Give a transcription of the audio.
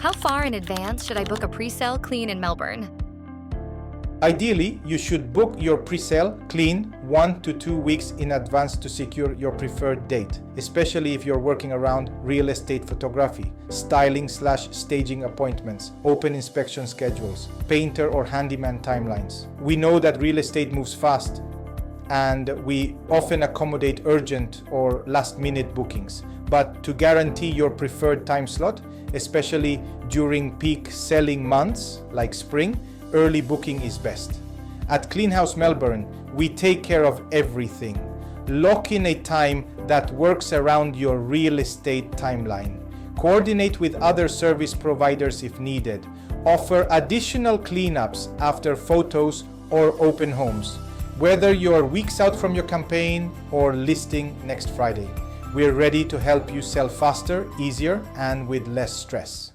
How far in advance should I book a Presale Clean in Melbourne? Ideally, you should book your Presale Clean 1 to 2 weeks in advance to secure your preferred date, especially if you're working around real estate photography, styling/staging appointments, open inspection schedules, painter or handyman timelines. We know that real estate moves fast, and we often accommodate urgent or last-minute bookings. But to guarantee your preferred time slot, especially during peak selling months like spring, early booking is best. At Clean House Melbourne, we take care of everything. Lock in a time that works around your real estate timeline. Coordinate with other service providers if needed. Offer additional cleanups after photos or open homes, whether you're weeks out from your campaign or listing next Friday. We're ready to help you sell faster, easier, and with less stress.